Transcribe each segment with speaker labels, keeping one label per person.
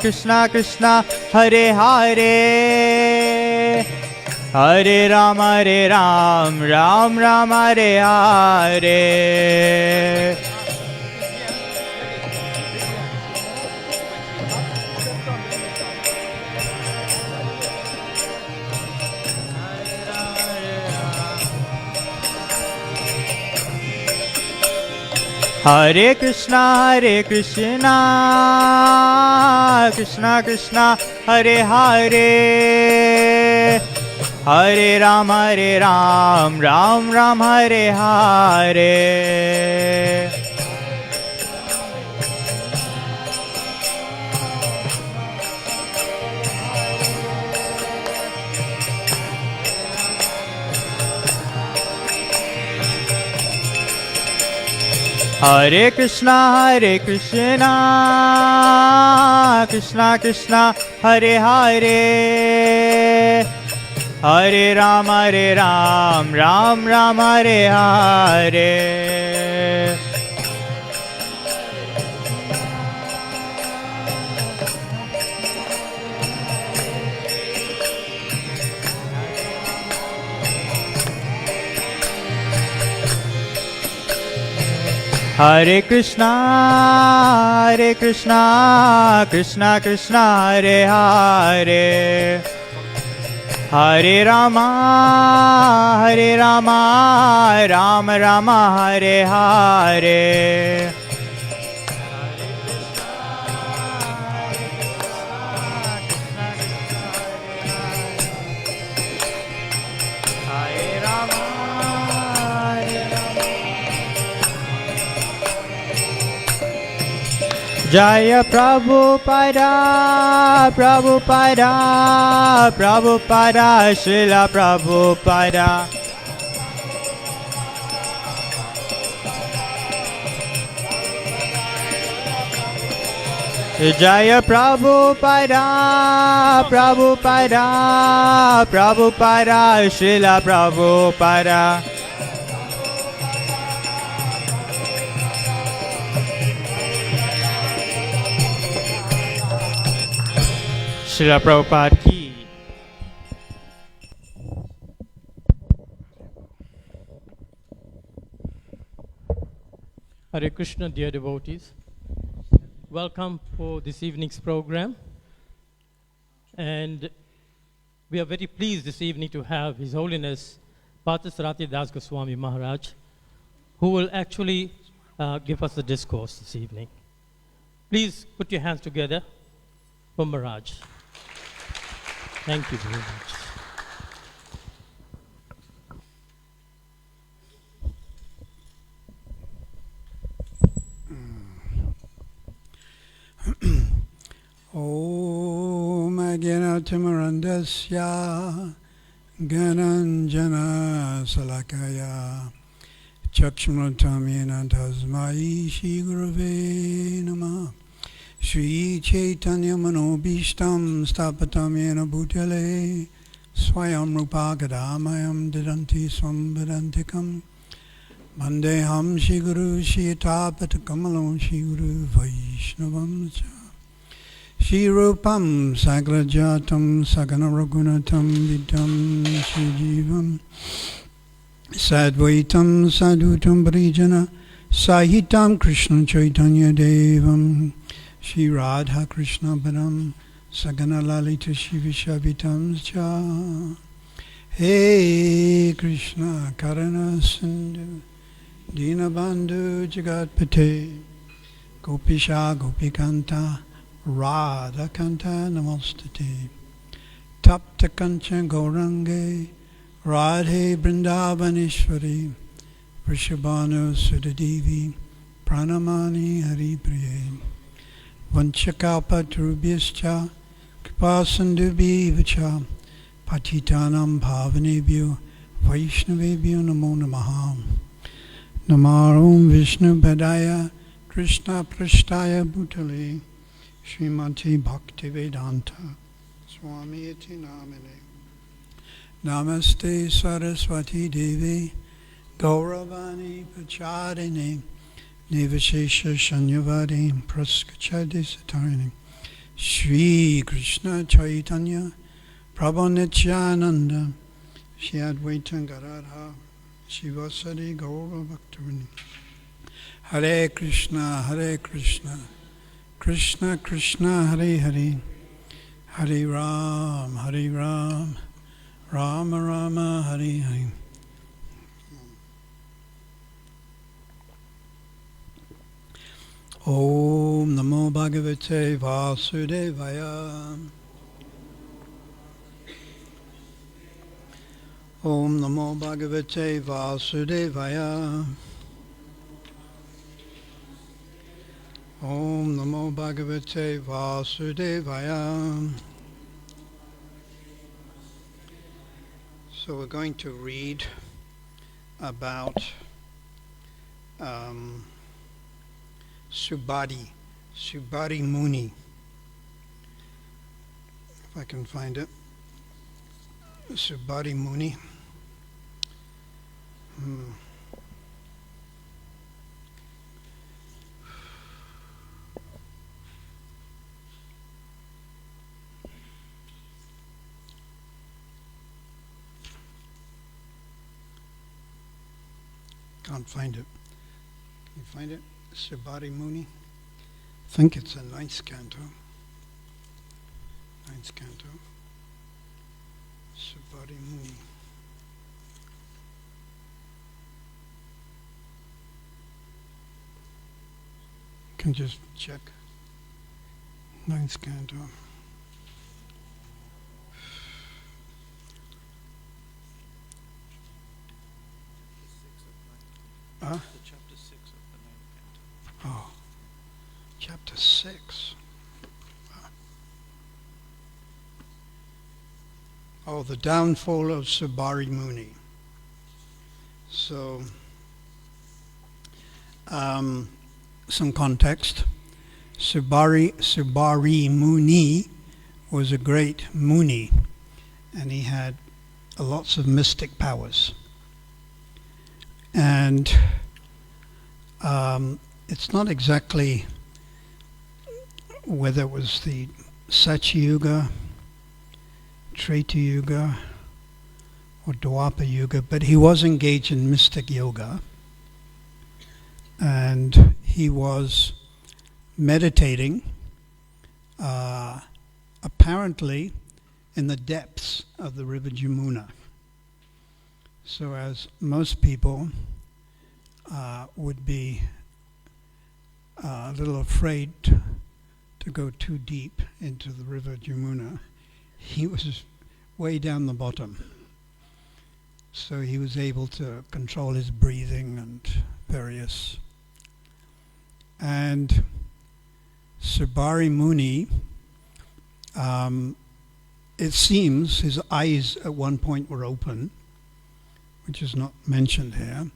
Speaker 1: Krishna Krishna Hare Hare Hare Ram Ram Ram Hare Hare. Hare Krishna Krishna Krishna Hare Hare Hare Ram Ram Ram Hare Hare. Hare Krishna Krishna Krishna Hare Hare Hare Ram Ram Ram Hare Hare. Hare Krishna Krishna Krishna Hare Hare Hare Rama Rama Rama Hare Hare. Jaya Prabhupada Prabhupada Prabhupada Srila Prabhupada. Jaya Prabhupada Prabhupada Prabhupada Srila Prabhupada. Srila Prabhupada ki.
Speaker 2: Hare Krishna, dear devotees. Welcome for this evening's program. And we are very pleased this evening to have His Holiness Partha Sarathi Das Goswami Maharaj, who will actually give us the discourse this evening. Please put your hands together for Maharaj. Thank you very much.
Speaker 3: Om Agyanatimarandasya Gananjana Salakaya Chakshmatamena Tasmai Shri Gurave Namah Shri Chaitanya Manobishtam Stapatamena Bhutale Swayam Rupa Gadamayam Didanti Swambadantikam Mandeham Shri Guru Shri Tapatakamalom Shri Guru Vaishnavam Cha Shri Rupam Sagrajatam Sagana Ragunatam Vidam Shri Jivam Sadvaitam Sadhutam Parijana Sahitam Krishna Chaitanya Devam Shri Radha Krishna Param Sagana Lalita Shri Vishavitam Cha Hey Krishna Karana Sindhu Dinabandhu Jagatpate Gopisha Gopikanta Radha Kanta Namostate Tapta Kancha Gaurange Radhe Vrindavaneshwari Vrishabhanu Sudadevi Pranamani Hari Priye Vanchakalpa Turubhyascha Kripasindubhi Vacha Patitanam Bhavanebhyo Vaishnavebhyo Namo Namaha Namarum Vishnu Padaya Krishna Prashtaya Bhutale Srimati Bhaktivedanta Swami Iti Namine Namaste Saraswati Devi Gauravani Pachadine Nivashesha Shanyavadi Praskachadi Satarni Shri Krishna Chaitanya Prabhu Nityananda Shri Advaita Gadadhar Shivasari Gaura Bhaktivinoda Hare Krishna Krishna Krishna Hare Hare Hare Ram Rama Rama Hare Hare. Om Namo Bhagavate Vasudevaya. Om Namo Bhagavate Vasudevaya. Om Namo Bhagavate Vasudevaya. So we're going to read about Subhadhi Muni. If I can find it. Subhadhi Muni. Can't find it. Can you find it? Subhadhi Muni. I think it's a ninth canto. Subhadhi Muni. Can just check. Ninth canto.
Speaker 4: Chapter 6 of the 9th canto.
Speaker 3: Oh, chapter 6. Oh, the downfall of Subhadhi Muni. So, some context. Subhadhi Muni was a great Muni, and he had lots of mystic powers. And it's not exactly whether it was the Satya Yuga, Treta Yuga, or Dwapara Yuga, but he was engaged in mystic yoga, and he was meditating apparently in the depths of the river Jamuna. So as most people would be a little afraid to go too deep into the river Jamuna, he was way down the bottom. So he was able to control his breathing and various. And Subhadhi Muni, it seems his eyes at one point were open, which is not mentioned here,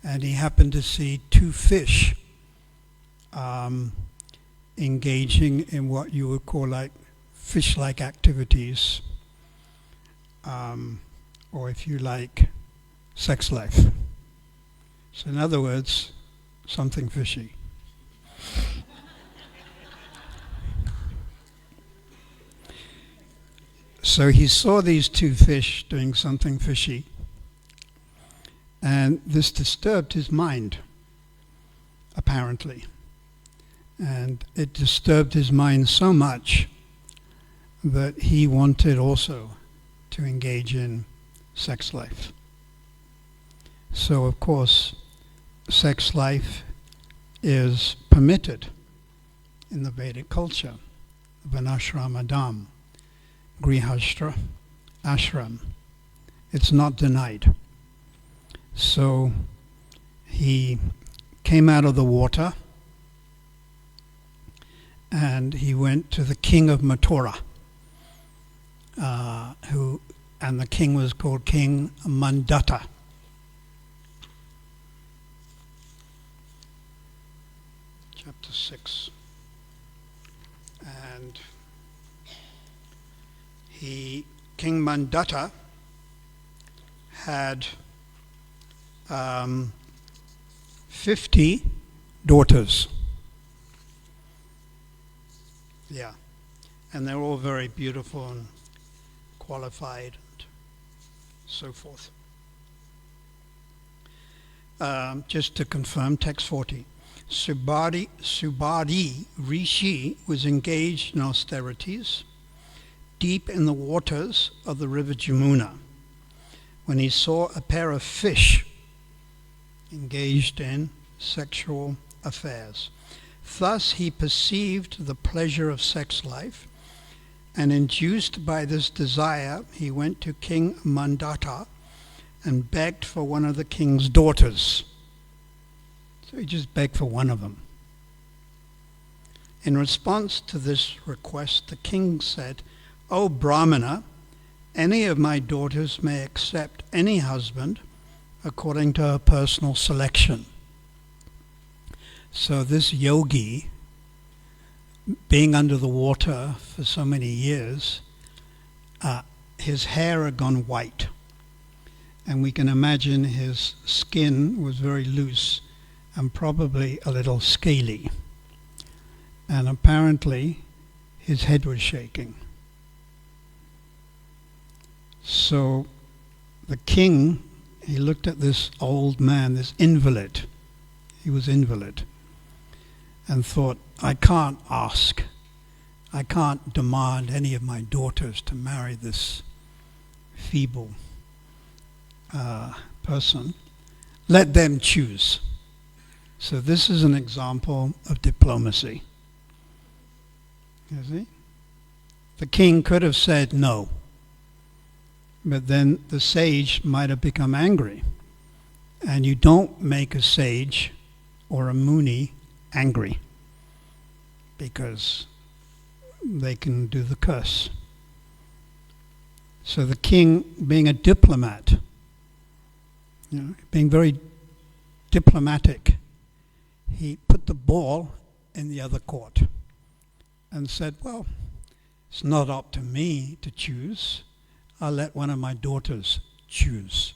Speaker 3: and he happened to see two fish engaging in what you would call like fish-like activities, or if you like, sex life. So in other words, something fishy. So he saw these two fish doing something fishy, and this disturbed his mind, apparently. And it disturbed his mind so much that he wanted also to engage in sex life. So, of course, sex life is permitted in the Vedic culture, Varnashrama Dham, Grihastra, Ashram. It's not denied. So he came out of the water and he went to the king of Mathura, and the king was called King Mandatta. Chapter 6. And King Mandatta had 50 daughters. Yeah. And they're all very beautiful and qualified and so forth. Just to confirm, text 40. Subhadi Rishi was engaged in austerities deep in the waters of the river Jamuna when he saw a pair of fish engaged in sexual affairs. Thus he perceived the pleasure of sex life, and induced by this desire, he went to King Mandata and begged for one of the king's daughters. So he just begged for one of them. In response to this request, the king said, "O Brahmana, any of my daughters may accept any husband according to her personal selection." So this yogi, being under the water for so many years, his hair had gone white. And we can imagine his skin was very loose and probably a little scaly. And apparently his head was shaking. So the king, he looked at this old man, this invalid. He was invalid. And thought, I can't ask. I can't demand any of my daughters to marry this feeble person. Let them choose. So this is an example of diplomacy. You see? The king could have said no, but then the sage might have become angry. And you don't make a sage or a muni angry, because they can do the curse. So the king, being a diplomat, being very diplomatic, he put the ball in the other court and said, well, it's not up to me to choose. I'll let one of my daughters choose.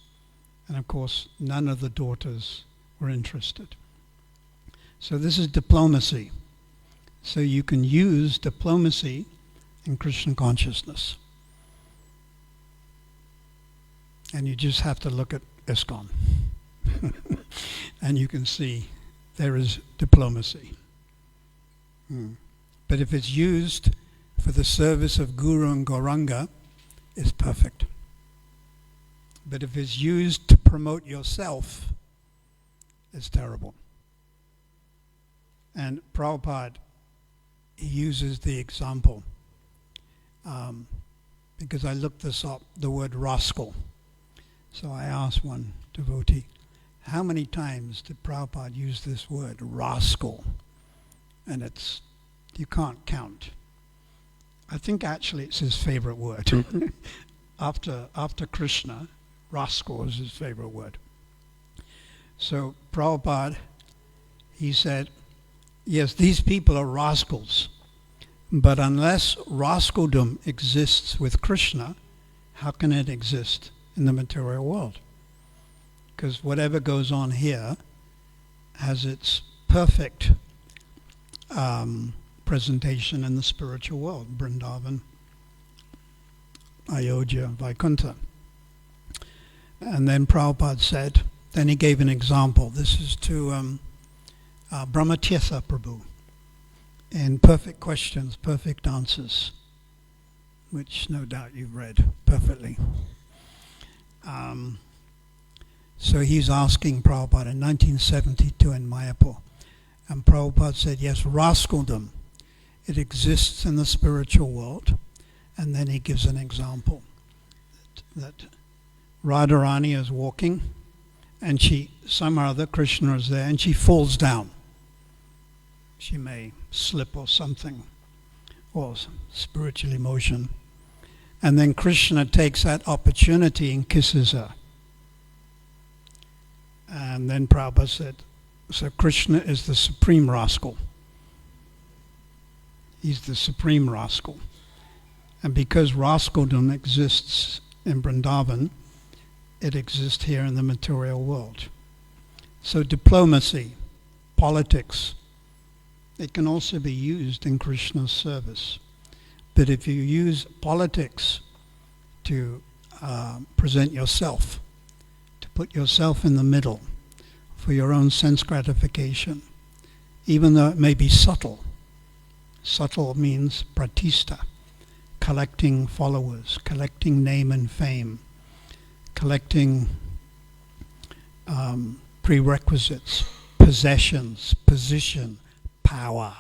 Speaker 3: And of course, none of the daughters were interested. So this is diplomacy. So you can use diplomacy in Krishna consciousness. And you just have to look at ISKCON. And you can see there is diplomacy. But if it's used for the service of Guru and Gauranga, it's perfect. But if it's used to promote yourself, it's terrible. And Prabhupada, he uses the example, because I looked this up, the word rascal. So I asked one devotee, how many times did Prabhupada use this word, rascal? And you can't count. I think actually it's his favorite word. After Krishna, rascal is his favorite word. So Prabhupada, he said, yes, these people are rascals, but unless rascaldom exists with Krishna, how can it exist in the material world? Because whatever goes on here has its perfect presentation in the spiritual world, Vrindavan, Ayodhya, Vaikuntha. And then Prabhupada said, then he gave an example. This is to Brahmatirtha Prabhu in Perfect Questions, Perfect Answers, which no doubt you've read perfectly. So he's asking Prabhupada in 1972 in Mayapur. And Prabhupada said, yes, rascaldom, it exists in the spiritual world. And then he gives an example that Radharani is walking, and some other Krishna is there, and she falls down. She may slip or something, or spiritual emotion. And then Krishna takes that opportunity and kisses her. And then Prabhupada said, so Krishna is the supreme rascal. He's the supreme rascal. And because rascaldom exists in Vrindavan, it exists here in the material world. So diplomacy, politics. It can also be used in Krishna's service. But if you use politics to present yourself, to put yourself in the middle for your own sense gratification, even though it may be subtle. Subtle means pratishta, collecting followers, collecting name and fame, collecting prerequisites, possessions, position, power.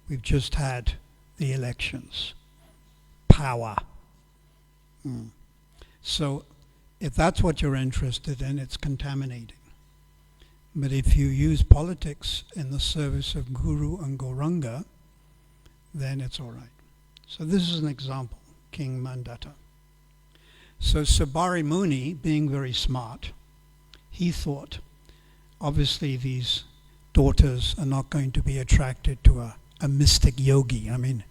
Speaker 3: We've just had the elections. Power. So if that's what you're interested in, it's contaminating. But if you use politics in the service of Guru and Gauranga, then it's all right. So this is an example, King Mandata. So Sabari Muni, being very smart, he thought, obviously these daughters are not going to be attracted to a mystic yogi. I mean,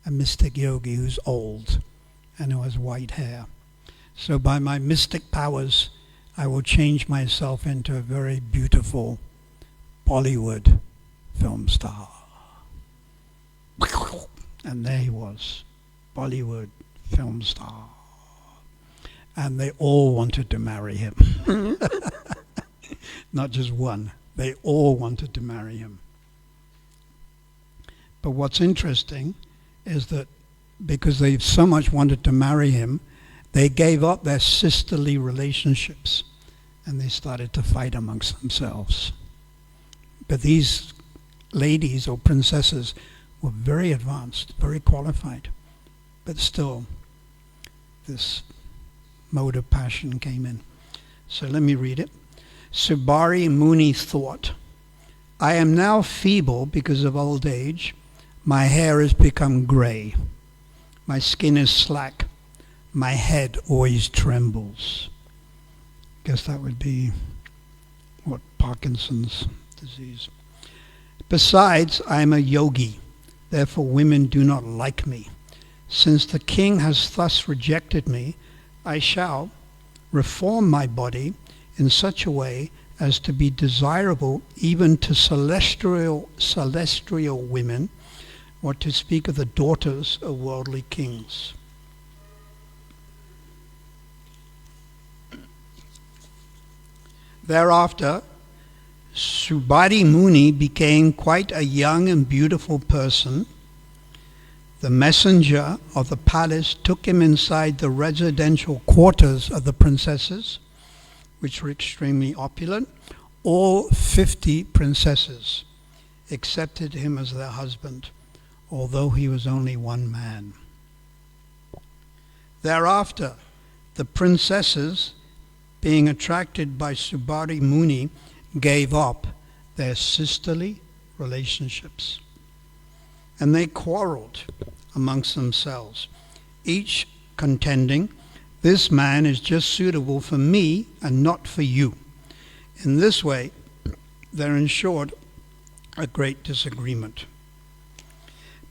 Speaker 3: a mystic yogi who's old and who has white hair. So by my mystic powers, I will change myself into a very beautiful Bollywood film star. And there he was, Bollywood film star. And they all wanted to marry him. Not just one, they all wanted to marry him. But what's interesting is that because they so much wanted to marry him, they gave up their sisterly relationships and they started to fight amongst themselves. But these ladies or princesses were very advanced, very qualified, but still this mode of passion came in. So let me read it. Subari Muni thought, I am now feeble because of old age. My hair has become grey. My skin is slack. My head always trembles. Guess that would be what, Parkinson's disease. Besides, I am a yogi. Therefore women do not like me. Since the king has thus rejected me, I shall reform my body in such a way as to be desirable even to celestial women, or to speak of the daughters of worldly kings. Thereafter, Subari Muni became quite a young and beautiful person. The messenger of the palace took him inside the residential quarters of the princesses, which were extremely opulent. All 50 princesses accepted him as their husband, although he was only one man. Thereafter, the princesses, being attracted by Subari Muni, gave up their sisterly relationships. And they quarreled amongst themselves, each contending, this man is just suitable for me and not for you. In this way, there ensued a great disagreement.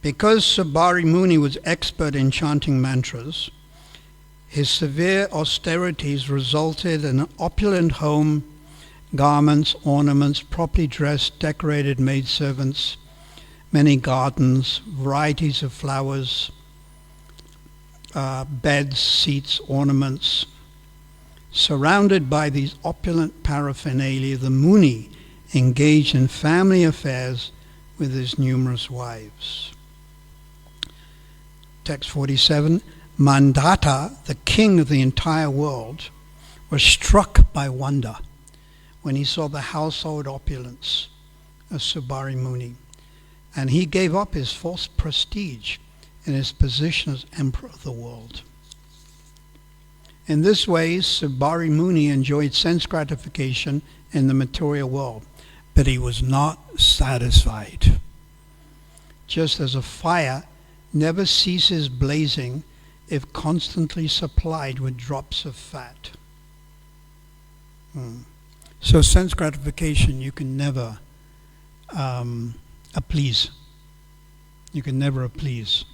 Speaker 3: Because Subari Muni was expert in chanting mantras, his severe austerities resulted in an opulent home, garments, ornaments, properly dressed, decorated maidservants, many gardens, varieties of flowers, beds, seats, ornaments. Surrounded by these opulent paraphernalia, the Muni engaged in family affairs with his numerous wives. Text 47, Mandata, the king of the entire world, was struck by wonder when he saw the household opulence of Subari Muni, and he gave up his false prestige in his position as emperor of the world. In this way, Subari Muni enjoyed sense gratification in the material world, but he was not satisfied. Just as a fire never ceases blazing if constantly supplied with drops of fat. So sense gratification you can never appease. You can never appease.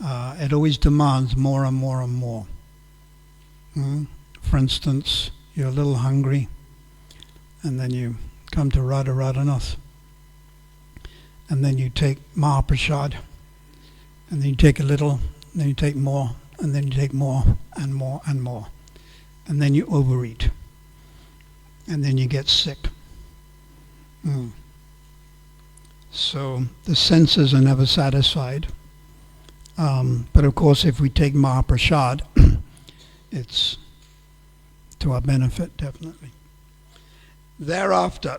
Speaker 3: It always demands more and more and more. For instance, you're a little hungry, and then you come to Radharanath. And then you take Mahaprasad, and then you take a little, and then you take more, and then you take more, and more, and more. And then you overeat. And then you get sick. So the senses are never satisfied. But of course, if we take Mahaprasad, it's to our benefit, definitely. Thereafter,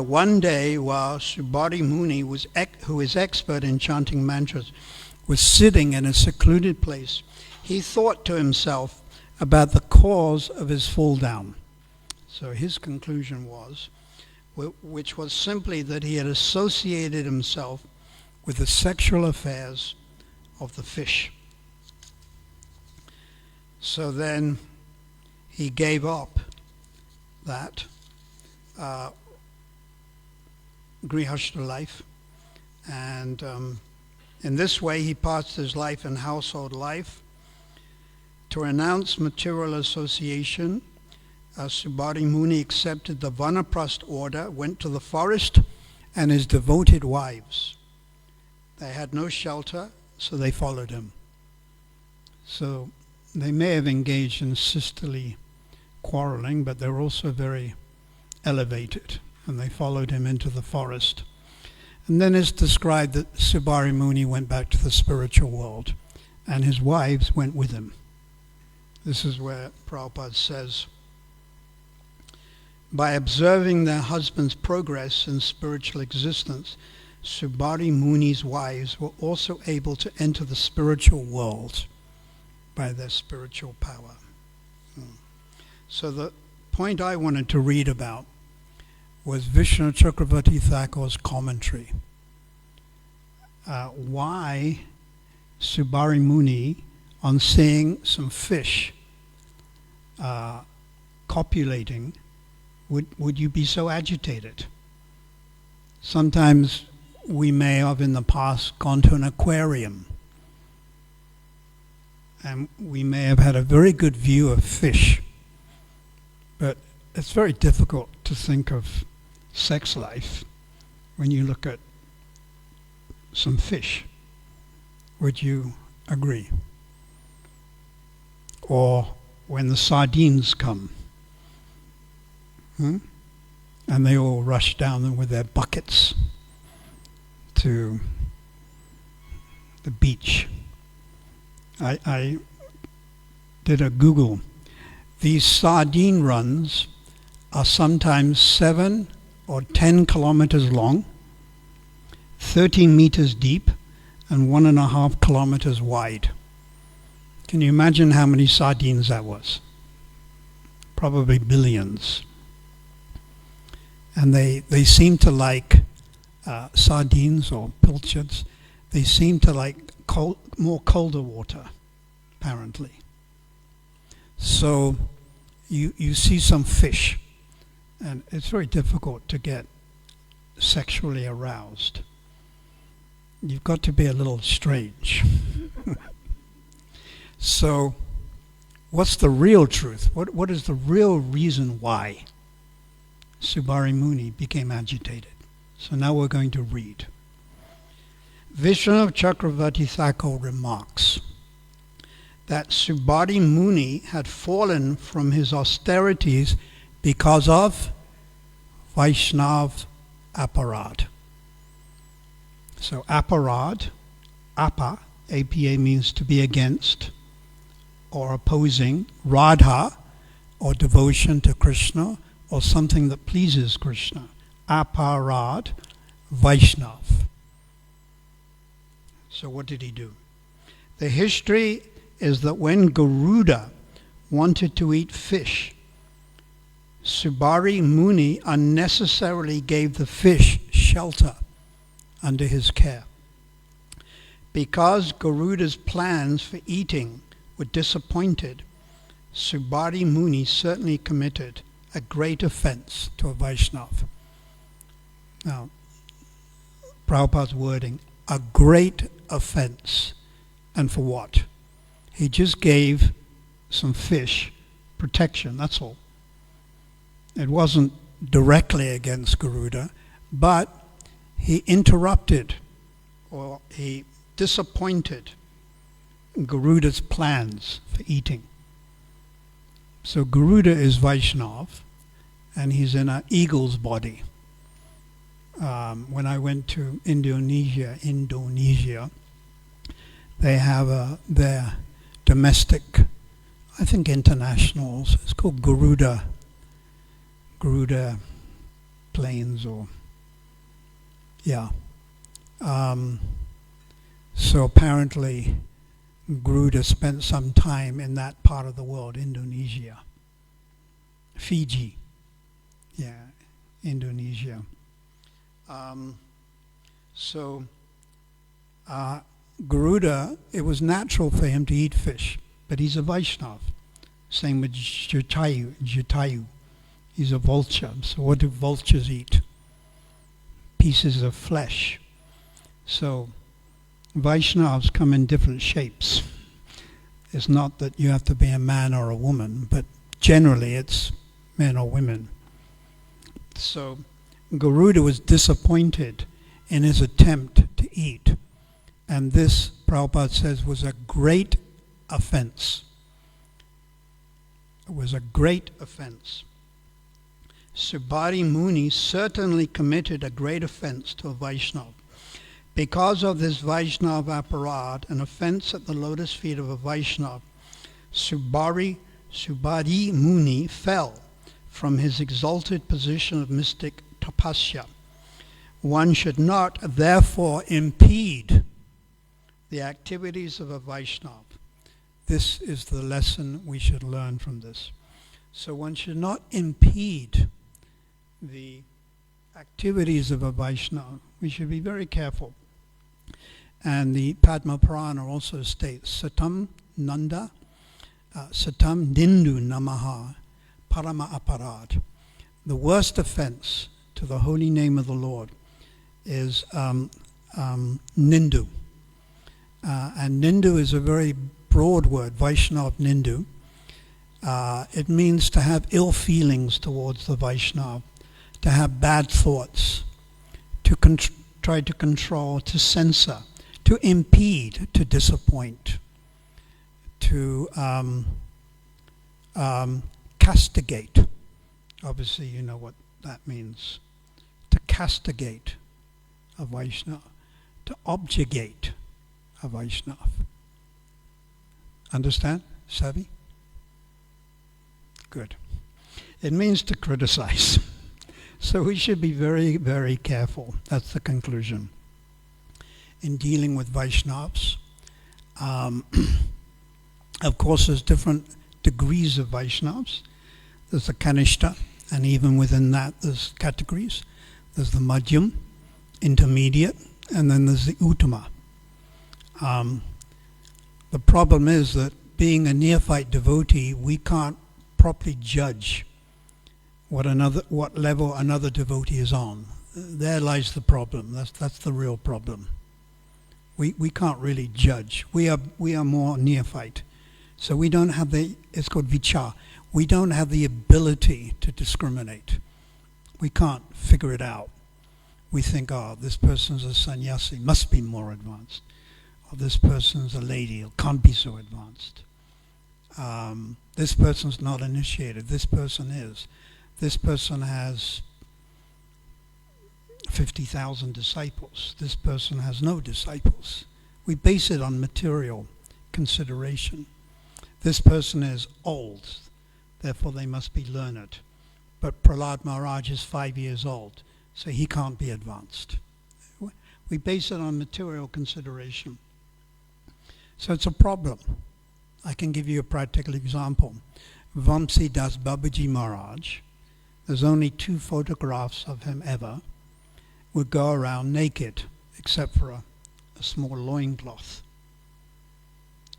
Speaker 3: one day, while Subhadhi Muni, who is expert in chanting mantras, was sitting in a secluded place, he thought to himself about the cause of his fall down. So his conclusion was, which was simply that he had associated himself with the sexual affairs of the fish. So then he gave up that grihastha life, and in this way he passed his life in household life. To renounce material association, Subhadhi Muni accepted the Vanaprastha order, went to the forest, and his devoted wives. They had no shelter, so they followed him. So they may have engaged in sisterly quarreling, but they were also very elevated, and they followed him into the forest. And then it's described that Subhadhi Muni went back to the spiritual world, and his wives went with him. This is where Prabhupada says, by observing their husband's progress in spiritual existence, Subhadhi Muni's wives were also able to enter the spiritual world by their spiritual power. So the point I wanted to read about was Vishnu Chakravarti Thakur's commentary. Why Subhadhi Muni, on seeing some fish copulating, would you be so agitated? Sometimes we may have in the past gone to an aquarium, and we may have had a very good view of fish, but it's very difficult to think of sex life when you look at some fish. Would you agree? Or when the sardines come, and they all rush down with their buckets to the beach. I did a Google. These sardine runs are sometimes 7 or 10 kilometers long, 30 meters deep, and 1.5 kilometers wide. Can you imagine how many sardines that was? Probably billions. And they seem to like sardines or pilchards. They seem to like more colder water, apparently. So you see some fish, and it's very difficult to get sexually aroused. You've got to be a little strange. So what's the real truth? What is the real reason why Subhadhi Muni became agitated? So now we're going to read. Vishnu Chakravarti Thakur remarks that Subhadhi Muni had fallen from his austerities because of Vaishnav aparad. So aparad, apa means to be against or opposing, Radha, or devotion to Krishna, or something that pleases Krishna. Aparad, Vaishnav. So what did he do? The history is that when Garuda wanted to eat fish, Subhadhi Muni unnecessarily gave the fish shelter under his care. Because Garuda's plans for eating were disappointed, Subhadhi Muni certainly committed a great offense to a Vaishnav. Now, Prabhupada's wording, a great offense. And for what? He just gave some fish protection, that's all. It wasn't directly against Garuda, but he interrupted or he disappointed Garuda's plans for eating. So Garuda is Vaishnav, and he's in an eagle's body. When I went to Indonesia, they have their domestic, I think internationals, it's called Garuda planes, or so apparently Garuda spent some time in that part of the world, Indonesia. Fiji, Indonesia. Garuda, it was natural for him to eat fish, but he's a Vaishnav. Same with Jatayu. He's a vulture. So what do vultures eat? Pieces of flesh. So Vaishnavas come in different shapes. It's not that you have to be a man or a woman, but generally it's men or women. So Garuda was disappointed in his attempt to eat. And this, Prabhupada says, was a great offense. It was a great offense. Subhari Muni certainly committed a great offense to a Vaishnava. Because of this Vaishnava aparad, an offense at the lotus feet of a Vaishnava, Subhari Muni fell from his exalted position of mystic tapasya. One should not therefore impede the activities of a Vaishnava. This is the lesson we should learn from this. So one should not impede the activities of a Vaishnava. We should be very careful. And the Padma Purana also states, Satam Nindu Namaha Parama Aparad. The worst offense to the holy name of the Lord is Nindu. And Nindu is a very broad word, Vaishnav Nindu. It means to have ill feelings towards the Vaishnava, to have bad thoughts, to try to control, to censor, to impede, to disappoint, to castigate. Obviously, you know what that means. To castigate a Vaishnava, to objugate a Vaishnava. Understand, Savi? Good. It means to criticize. So we should be very, very careful. That's the conclusion. In dealing with Vaishnavas, of course there's different degrees of Vaishnavas. There's the Kanishta, and even within that there's categories. There's the Madhyam, intermediate, and then there's the Uttama. The problem is that being a neophyte devotee, we can't properly judge what level another devotee is on. There lies the problem. That's the real problem. We can't really judge. We are more neophyte, so we don't have it's called vichar. We don't have the ability to discriminate. We can't figure it out. We think, oh, this person's a sannyasi, must be more advanced. Or this person's a lady, can't be so advanced. This person's not initiated, this person is. This person has 50,000 disciples. This person has no disciples. We base it on material consideration. This person is old, therefore they must be learned. But Prahlad Maharaj is 5 years old, so he can't be advanced. We base it on material consideration. So it's a problem. I can give you a practical example. Vamsi Das Babaji Maharaj, there's only 2 photographs of him ever, would go around naked, except for a small loincloth.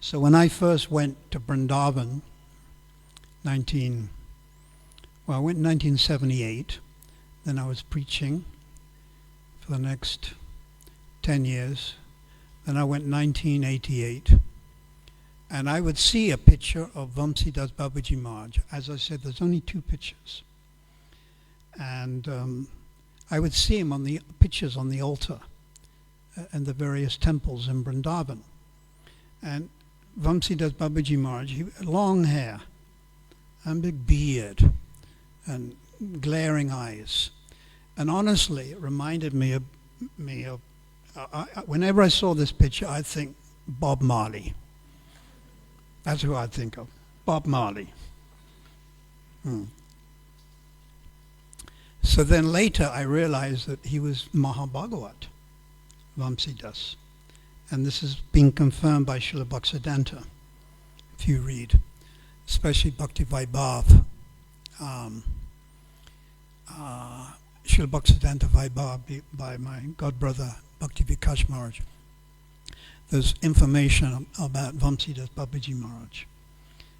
Speaker 3: So when I first went to Vrindavan, I went in 1978, then I was preaching for the next 10 years, then I went 1988, and I would see a picture of Vamsi Das Babaji Maharaj. As I said, there's only 2 pictures. And I would see him on the pictures on the altar and the various temples in Vrindavan. And Vamsidas Babaji Maharaj, he had long hair and big beard and glaring eyes. And honestly, it reminded me of whenever I saw this picture, I think Bob Marley. That's who I think of, Bob Marley. So then later I realized that he was Mahabhagavat, Vamsidas. And this has been confirmed by Srila Bhaktisiddhanta, if you read, especially Bhakti Vaibhav. Srila Bhaktisiddhanta Vaibhav by my godbrother Bhakti Vikash Maharaj. There's information about Vamsidas Babaji Maharaj.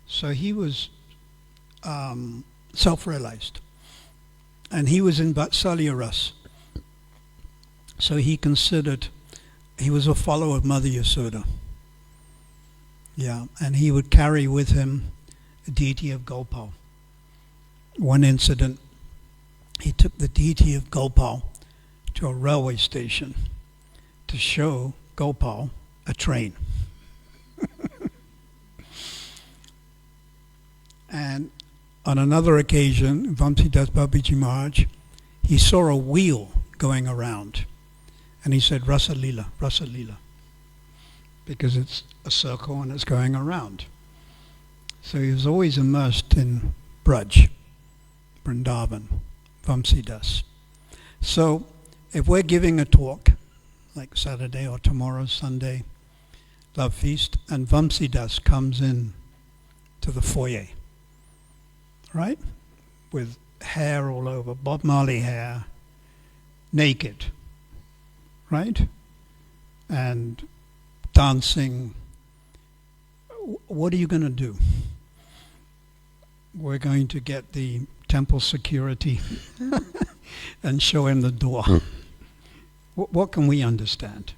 Speaker 3: So he was self-realized. And he was in Vatsalya Ras. So he considered, he was a follower of Mother Yasoda. Yeah, and he would carry with him the deity of Gopal. One incident, he took the deity of Gopal to a railway station to show Gopal a train. And on another occasion, Vamsidas Babaji Maharaj, he saw a wheel going around. And he said, Rasa Lila, Rasa Lila. Because it's a circle and it's going around. So he was always immersed in Braj, Vrindavan, Vamsidas. So if we're giving a talk, like Saturday or tomorrow, Sunday, Love Feast, and Vamsidas comes in to the foyer, right? With hair all over, Bob Marley hair, naked, right? And dancing. What are you going to do? We're going to get the temple security and show him the door. What can we understand?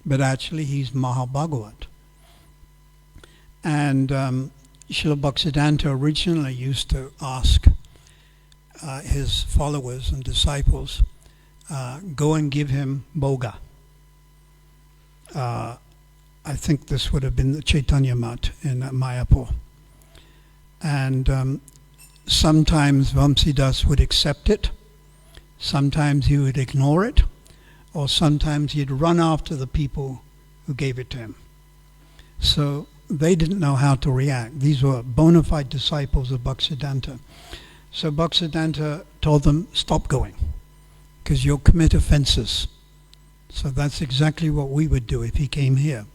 Speaker 3: But actually he's Mahabhagavat. And Srila Bhaktisiddhanta originally used to ask his followers and disciples, go and give him bhoga. I think this would have been the Chaitanya Mat in Mayapur. And sometimes Vamsidas would accept it, sometimes he would ignore it, or sometimes he'd run after the people who gave it to him. So they didn't know how to react. These were bona fide disciples of Bhaktisiddhanta. So Bhaktisiddhanta told them, stop going, because you'll commit offenses. So that's exactly what we would do if he came here.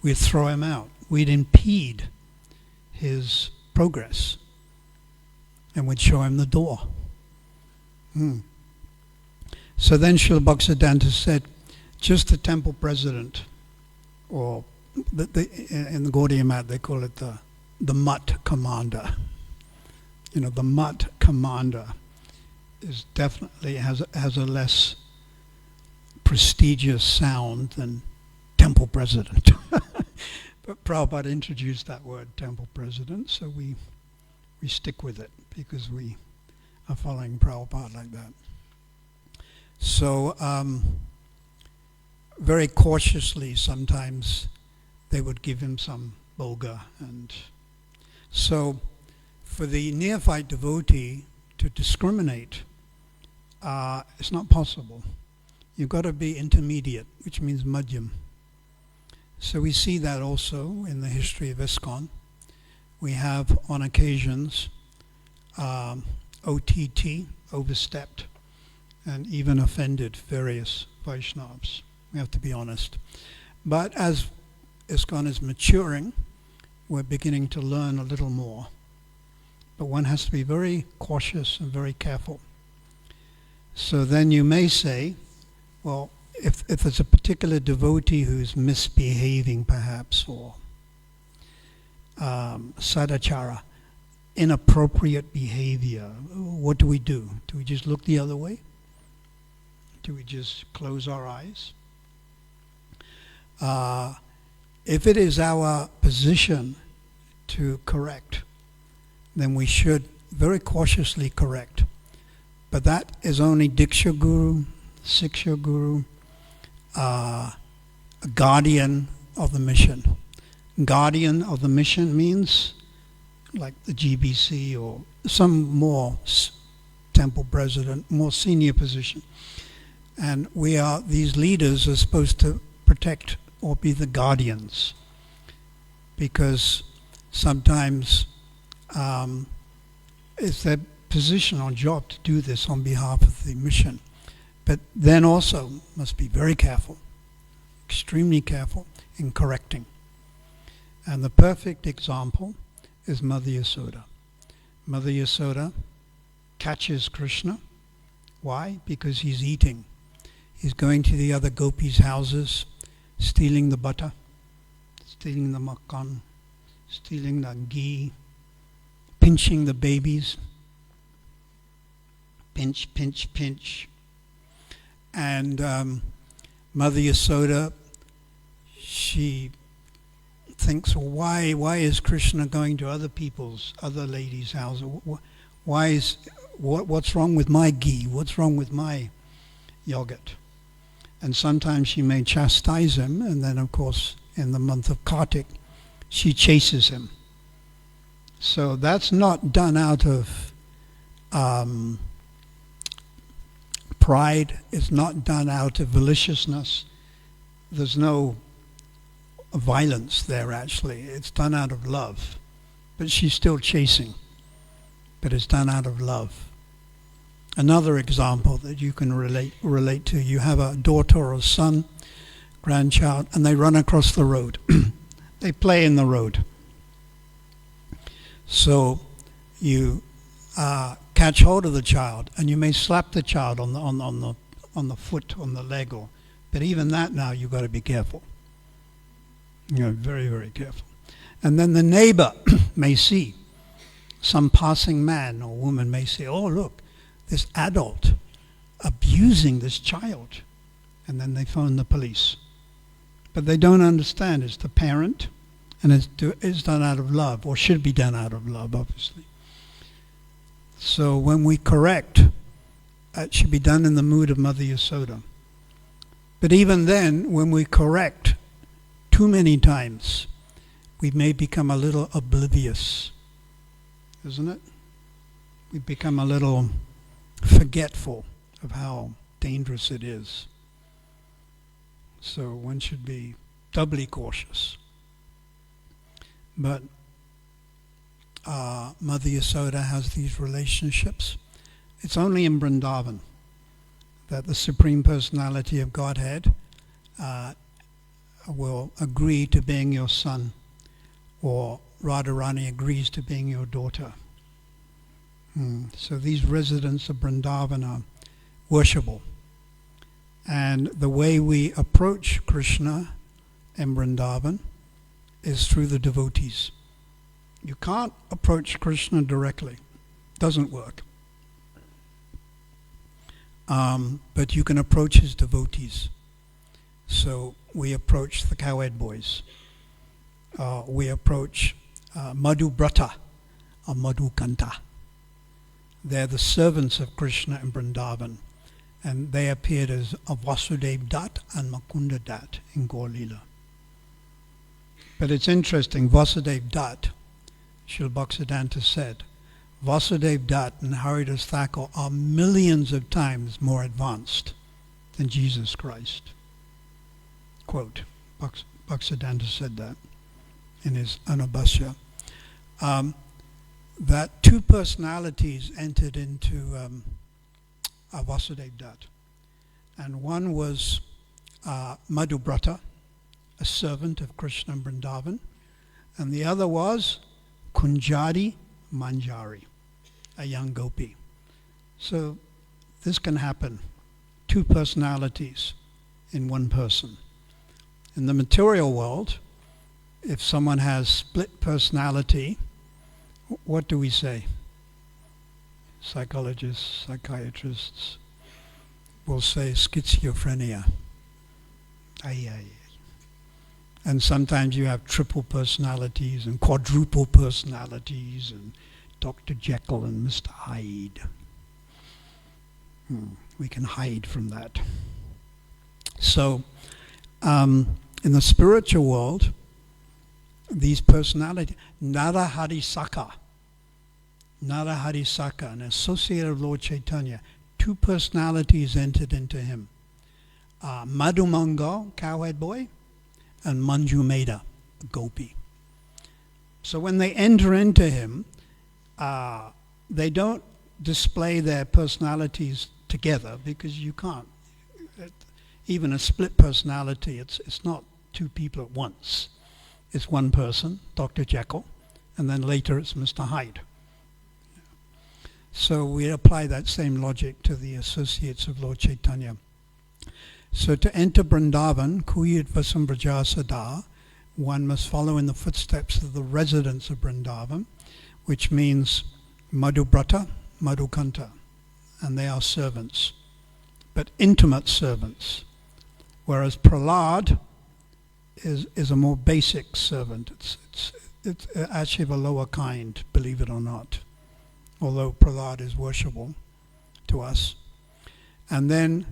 Speaker 3: We'd throw him out. We'd impede his progress. And we'd show him the door. So then Srila Bhaktisiddhanta said, just the temple president, or in the Gaudiya Mat they call it the Mutt commander. You know, the Mutt commander is definitely has a less prestigious sound than temple president. But Prabhupada introduced that word, temple president, so we stick with it because we are following Prabhupada like that. So very cautiously sometimes they would give him some bhoga. And so for the neophyte devotee to discriminate, it's not possible. You've got to be intermediate, which means madhyam. So we see that also in the history of ISKCON. We have on occasions OTT, overstepped, and even offended various Vaishnavas. We have to be honest. But as ISKCON is maturing, we're beginning to learn a little more. But one has to be very cautious and very careful. So then you may say, well, if there's a particular devotee who's misbehaving perhaps, or sadachara, inappropriate behavior, what do we do? Do we just look the other way? Do we just close our eyes? If it is our position to correct, then we should very cautiously correct. But that is only Diksha Guru, Siksha Guru, a guardian of the mission. Guardian of the mission means like the GBC or some more temple president, more senior position. And these leaders are supposed to protect or be the guardians, because sometimes it's their position or job to do this on behalf of the mission. But then also must be very careful, extremely careful in correcting. And the perfect example is Mother Yasoda. Mother Yasoda catches Krishna. Why? Because he's eating. He's going to the other gopis' houses, stealing the butter, stealing the makkan, stealing the ghee, pinching the babies. Pinch, pinch, pinch. And Mother Yasoda, she thinks, why is Krishna going to other ladies' houses? What's wrong with my ghee? What's wrong with my yogurt? And sometimes she may chastise him, and then of course in the month of Kartik, she chases him. So that's not done out of pride. It's not done out of maliciousness. There's no violence there actually. It's done out of love. But she's still chasing. But it's done out of love. Another example that you can relate to, you have a daughter or a son, grandchild, and they run across the road. They play in the road. So you catch hold of the child, and you may slap the child on the foot, on the leg, but even that now you've got to be careful. You're very, very careful. And then the neighbor may see, some passing man or woman may say, oh look, this adult abusing this child. And then they phone the police. But they don't understand it's the parent, and it's done out of love, or should be done out of love, obviously. So when we correct, it should be done in the mood of Mother Yasoda. But even then, when we correct too many times, we may become a little oblivious, isn't it? We become a little forgetful of how dangerous it is. So one should be doubly cautious. But Mother Yasoda has these relationships. It's only in Vrindavan that the Supreme Personality of Godhead will agree to being your son, or Radharani agrees to being your daughter. So these residents of Vrindavan are worshipable. And the way we approach Krishna in Vrindavan is through the devotees. You can't approach Krishna directly. Doesn't work. But you can approach his devotees. So we approach the cowhead boys. We approach Madhu Brata or Madhu Kanta. They're the servants of Krishna in Vrindavan. And they appeared as a Vasudev Dat and Makunda Dat in Gaur Leela. But it's interesting, Vasudev Dat, Srila Bhaktisiddhanta said, Vasudev Dat and Haridas Thakur are millions of times more advanced than Jesus Christ. Quote, Bhaktisiddhanta said that in his Anubhasya. That two personalities entered into Vasudev Dat. And one was Madhubrata, a servant of Krishna in Vrindavan, and the other was Kunjari Manjari, a young gopi. So this can happen, two personalities in one person. In the material world, if someone has split personality, what do we say? Psychologists, psychiatrists will say schizophrenia. And sometimes you have triple personalities and quadruple personalities and Dr. Jekyll and Mr. Hyde. We can hide from that. So, in the spiritual world, these personalities, Naraharisaka, an associate of Lord Chaitanya, two personalities entered into him. Madhumangal, cowhead boy, and Manju Meda, gopi. So when they enter into him, they don't display their personalities together, because you can't. Even a split personality, it's not two people at once. It's one person, Dr. Jekyll, and then later it's Mr. Hyde. So we apply that same logic to the associates of Lord Chaitanya. So to enter Vrindavan, Kuyid Vasambraja Sada, one must follow in the footsteps of the residents of Vrindavan, which means Madhubrata, Madhukanta, and they are servants, but intimate servants. Whereas Prahlad is a more basic servant. It's actually of a lower kind, believe it or not, although Prahlad is worshipable to us. And then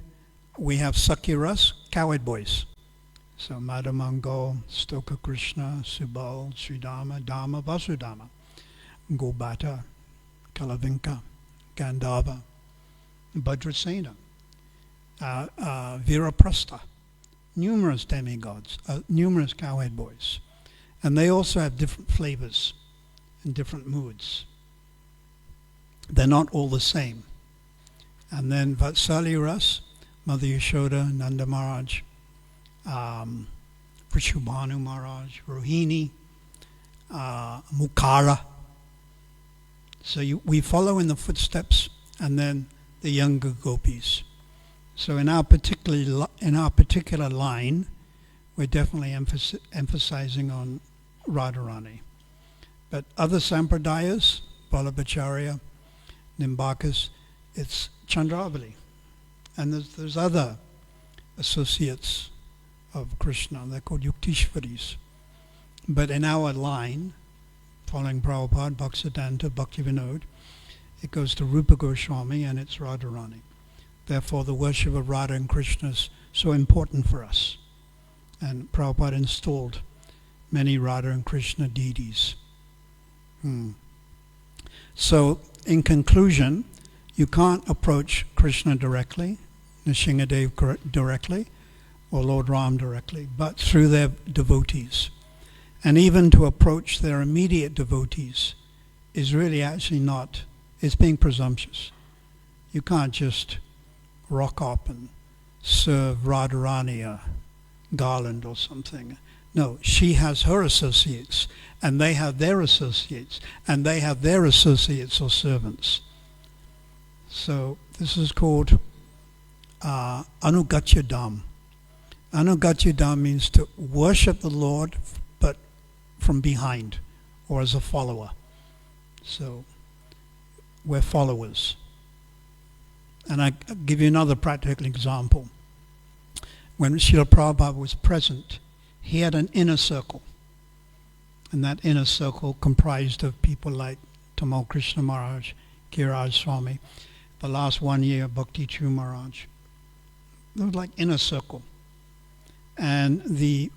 Speaker 3: we have Sakyaras, cowherd boys. So Madhamangal, Stoka Krishna, Subal, Sridharma, Dharma, Vasudharma, Gobata, Kalavinka, Gandharva, Bhadrasena, Viraprastha, numerous demigods, numerous cowherd boys. And they also have different flavors and different moods. They're not all the same. And then Vatsalya Ras, Mother Yashoda, Nanda Maharaj, Vrishubhanu Maharaj, Rohini, Mukara. So we follow in the footsteps, and then the younger gopis. So in our particular line, we're definitely emphasizing on Radharani. But other sampradayas, Vallabhacharya, Nimbakas, it's Chandravali. And there's other associates of Krishna. They're called Yuktishvaris. But in our line, following Prabhupada, Bhaktisiddhanta, Bhaktivinoda, it goes to Rupa Goswami, and it's Radharani. Therefore, the worship of Radha and Krishna is so important for us. And Prabhupada installed many Radha and Krishna deities. So, in conclusion, you can't approach Krishna directly, Nrsimhadev directly, or Lord Ram directly, but through their devotees. And even to approach their immediate devotees is really actually not, it's being presumptuous. You can't just rock up and serve Radharani a garland or something. No, she has her associates, and they have their associates, and they have their associates or servants. So this is called Anugatyadam. Anugatyadam means to worship the Lord, but from behind, or as a follower. So we're followers. And I give you another practical example. When Srila Prabhupada was present, he had an inner circle. And that inner circle comprised of people like Tamal Krishna Maharaj, Kiraj Swami, the last 1 year, Bhakti Chu Maharaj. It was like inner circle. And the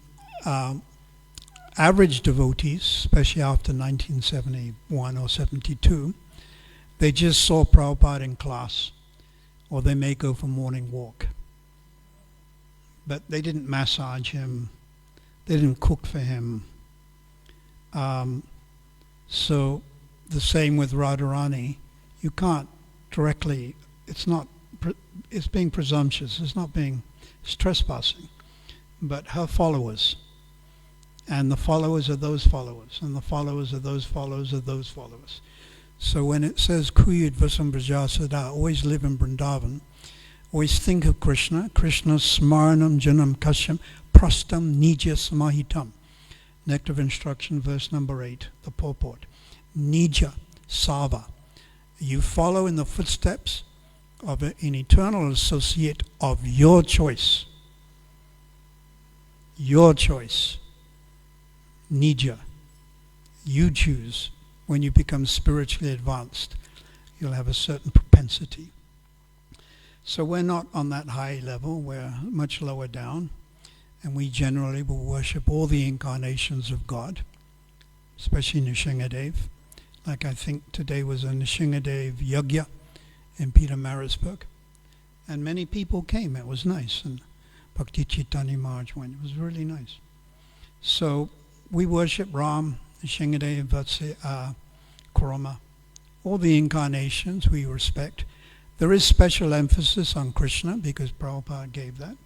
Speaker 3: average devotees, especially after 1971 or 72, they just saw Prabhupada in class, or they may go for morning walk. But they didn't massage him, they didn't cook for him. So the same with Radharani, you can't directly, it's being presumptuous, it's trespassing. But her followers, and the followers of those followers, and the followers of those followers of those followers. So when it says Kuyud Vasambraja Sada, always live in Vrindavan, always think of Krishna, Krishna Smaranam Janam Kashyam Prastam Nija Samahitam. Nectar of Instruction, verse number 8, the purport. Nija Sava. You follow in the footsteps of an eternal associate of your choice. Your choice. Nija. You choose. When you become spiritually advanced, you'll have a certain propensity. So we're not on that high level, we're much lower down, and we generally will worship all the incarnations of God, especially Nishingadev. Like I think today was a Nishingadev Yagya in Peter Marisburg. And many people came, it was nice. And Bhakti Chaitanya Maharaj went, it was really nice. So we worship Ram, Nishingadev, Vatsa, Kurama, all the incarnations we respect. There is special emphasis on Krishna because Prabhupada gave that.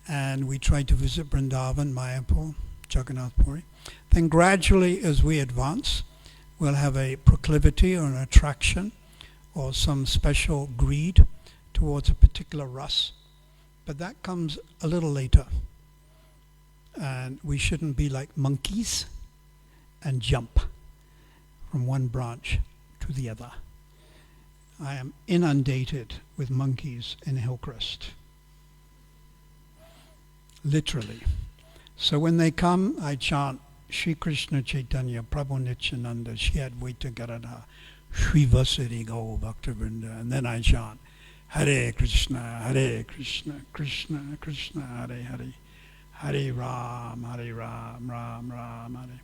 Speaker 3: And we try to visit Vrindavan, Mayapur, Jagannath Puri. Then gradually as we advance, we'll have a proclivity or an attraction or some special greed towards a particular ras. But that comes a little later. And we shouldn't be like monkeys and jump from one branch to the other. I am inundated with monkeys in Hillcrest. Literally. So when they come, I chant Shri Krishna Chaitanya, Prabhu Nityananda, Shri Advaita Gadadhar, Shri Vasari Gaur Bhaktivinoda, and then I chant Hare Krishna, Krishna Krishna, Hare Hare, Hare Ram, Ram Ram, Hare.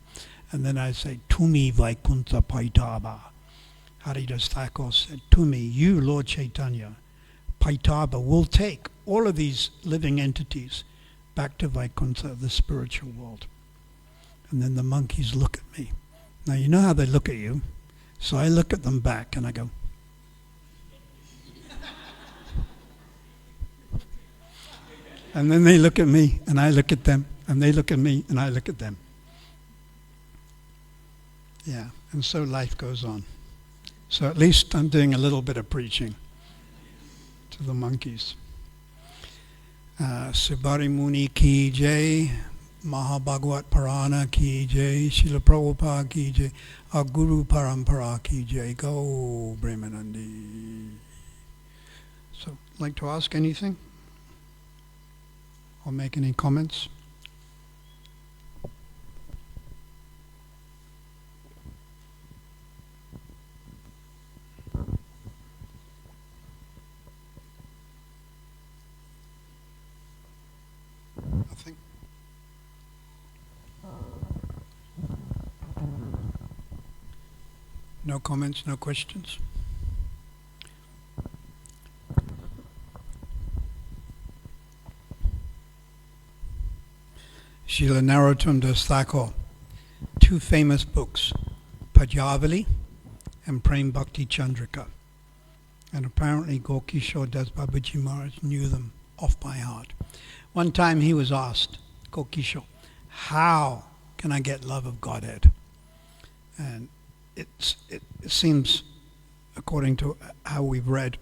Speaker 3: And then I say, Tumi Vaikuntha Paitaba. Haridas Thakur said, to me, you, Lord Chaitanya, Paitaba, will take all of these living entities back to Vaikuntha, the spiritual world. And then the monkeys look at me. Now you know how they look at you. So I look at them back and I go. And then they look at me and I look at them. And they look at me and I look at them. Yeah, and so life goes on. So at least I'm doing a little bit of preaching to the monkeys. Subari Muni ki jai, Mahabhagavad Parana ki jai, Srila Prabhupada ki jai, our Guru Parampara ki jai, go Brahmanandi. So, like to ask anything? Or make any comments? Nothing? No comments, no questions? Srila Narottam Das Thakur, two famous books, Pajavali and Prem Bhakti Chandrika. And apparently Gokishore Das Babaji Maharaj knew them off by heart. One time he was asked, Gokishore, how can I get love of Godhead? And it seems, according to how we've read,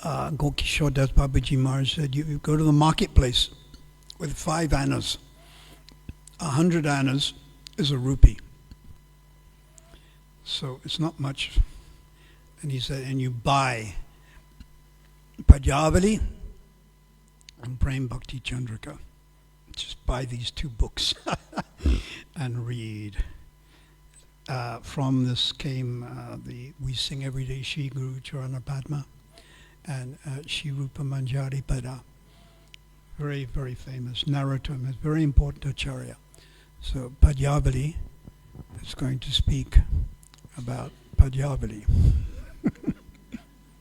Speaker 3: Gokishore Das Babaji Maharaj said, you go to the marketplace with 5 annas. 100 annas is a rupee. So it's not much. And he said, and you buy Pajavali and Prem Bhakti Chandrika. Just buy these 2 books and read. From this came We Sing Every Day Shri Guru Charana Padma and Shri Rupa Manjari Pada. Very, very famous. Narottam is very important acharya. So Pajavali is going to speak about Pajavali.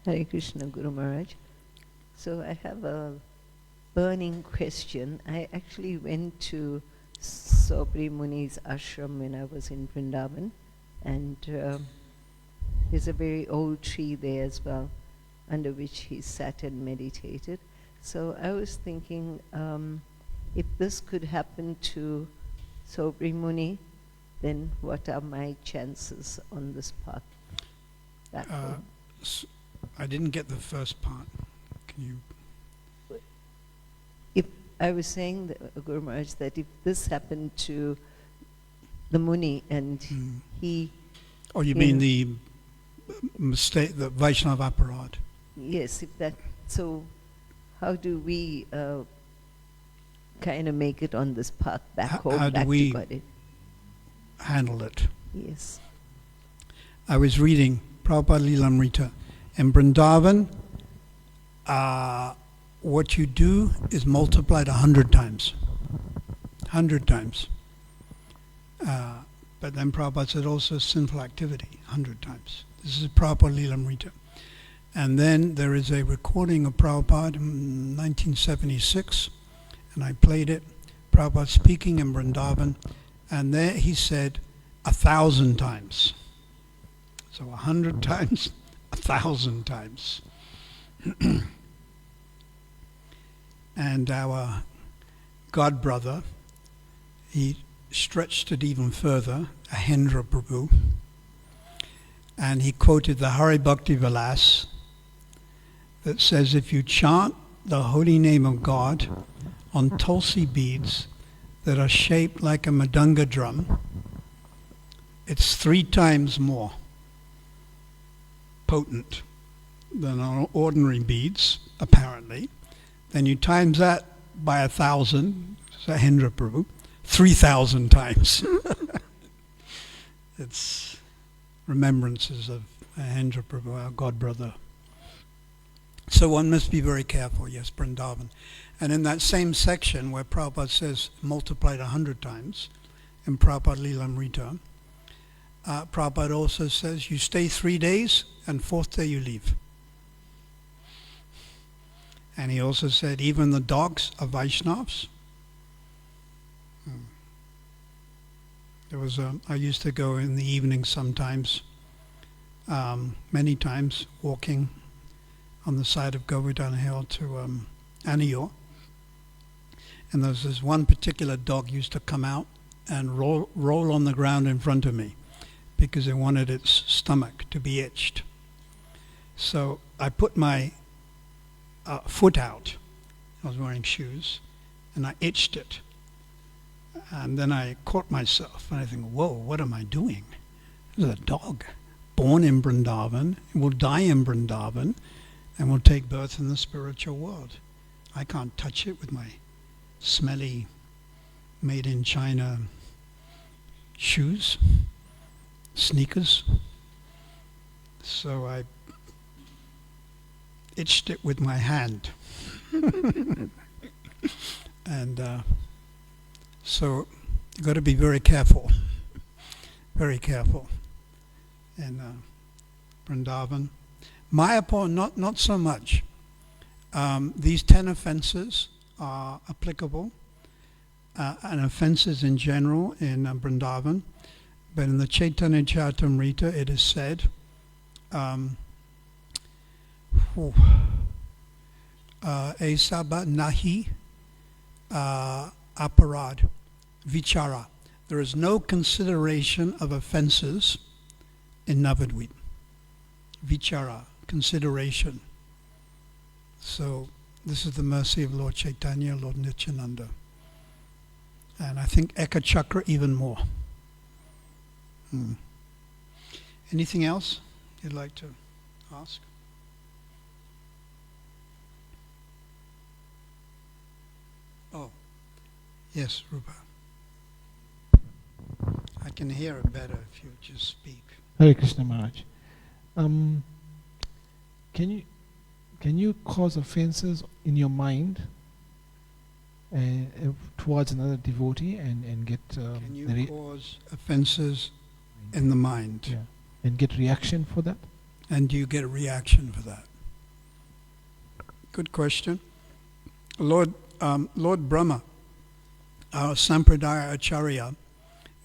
Speaker 5: Hare Krishna, Guru Maharaj. So I have a burning question. I actually went to Sobri Muni's ashram when I was in Vrindavan, and there's a very old tree there as well, under which he sat and meditated. So I was thinking, if this could happen to Sobri Muni, then what are my chances on this path? That
Speaker 3: I didn't get the first part. Can you?
Speaker 5: If I was saying, that, Guru Maharaj, that if this happened to the Muni and he...
Speaker 3: Oh, you mean the mistake, the Vaishnava aparad?
Speaker 5: Yes, if that... So how do we kind of make it on this path back home,
Speaker 3: how
Speaker 5: back
Speaker 3: do we
Speaker 5: to Godhead?
Speaker 3: handle it?
Speaker 5: Yes.
Speaker 3: I was reading Prabhupada Lilamrita. In Vrindavan, what you do is multiplied 100 times. 100 times. But then Prabhupada said also sinful activity, 100 times. This is Prabhupada Lilamrita. And then there is a recording of Prabhupada in 1976, and I played it. Prabhupada speaking in Vrindavan, and there he said 1,000 times. So 100 times, 1,000 times. And our god brother, he stretched it even further, Ahendra Prabhu, and he quoted the Hari Bhakti Vilas that says, if you chant the holy name of God on tulsi beads that are shaped like a madanga drum, it's 3 times more potent than on ordinary beads, apparently. Then you times that by 1,000, Sahendra Prabhu, 3,000 times. It's remembrances of Mahendra Prabhu, our god brother. So one must be very careful, yes, Vrindavan. And in that same section where Prabhupada says multiplied 100 times, in Prabhupada Lilamrita, Prabhupada also says you stay 3 days and 4th day you leave. And he also said even the dogs are Vaishnavas. There was I used to go in the evening sometimes, many times, walking on the side of Govardhan Hill to Aniyor. And there was this one particular dog used to come out and roll on the ground in front of me because it wanted its stomach to be itched. So I put my foot out. I was wearing shoes, and I itched it. And then I caught myself, and I think, whoa, what am I doing? This is a dog, born in Vrindavan, will die in Vrindavan, and will take birth in the spiritual world. I can't touch it with my smelly, made in China shoes, sneakers. So I itched it with my hand. And so you've got to be very careful, very careful. In Vrindavan. Mayapur, not so much. These 10 offenses are applicable, and offenses in general in Vrindavan. But in the Chaitanya Charitamrita it is said, Esaba nahi aparad vichara. There is no consideration of offenses in Navadvip. Vichara, consideration. So this is the mercy of Lord Chaitanya, Lord Nityananda. And I think Eka Chakra even more. Anything else you'd like to ask? Oh, yes, Rupa. I can hear it better if you just speak.
Speaker 6: Hare Krishna Maharaj. Can you cause offenses in your mind towards another devotee and get
Speaker 3: can you cause offenses in the mind?
Speaker 6: Yeah, and get reaction for that?
Speaker 3: And do you get a reaction for that? Good question. Lord Brahma, our Sampradaya Acharya,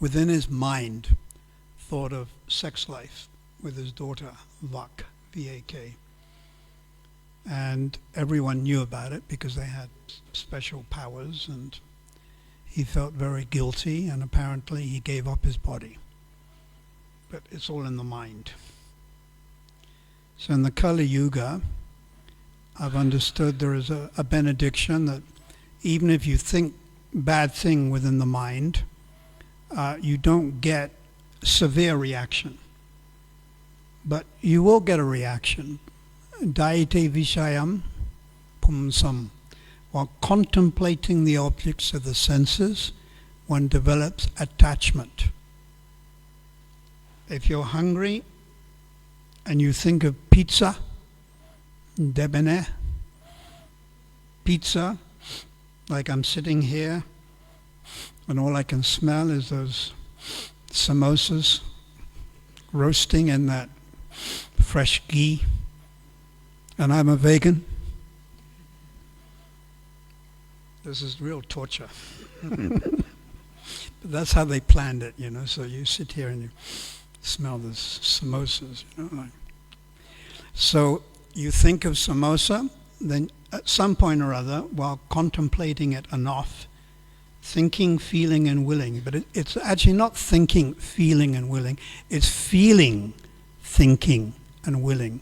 Speaker 3: within his mind thought of sex life with his daughter Vak, V-A-K. And everyone knew about it because they had special powers, and he felt very guilty, and apparently he gave up his body. But it's all in the mind. So in the Kali Yuga, I've understood there is a benediction that even if you think bad thing within the mind, you don't get severe reaction. But you will get a reaction. Dayate vishayam pumsam. While contemplating the objects of the senses, one develops attachment. If you're hungry and you think of pizza, debonair, pizza, like I'm sitting here, and all I can smell is those samosas roasting in that fresh ghee, and I'm a vegan. This is real torture. But that's how they planned it, you know. So you sit here and you smell the samosas, you know. Like. So you think of samosa, then at some point or other, while contemplating it enough, thinking, feeling, and willing. But it's actually not thinking, feeling, and willing. It's feeling, thinking, and willing.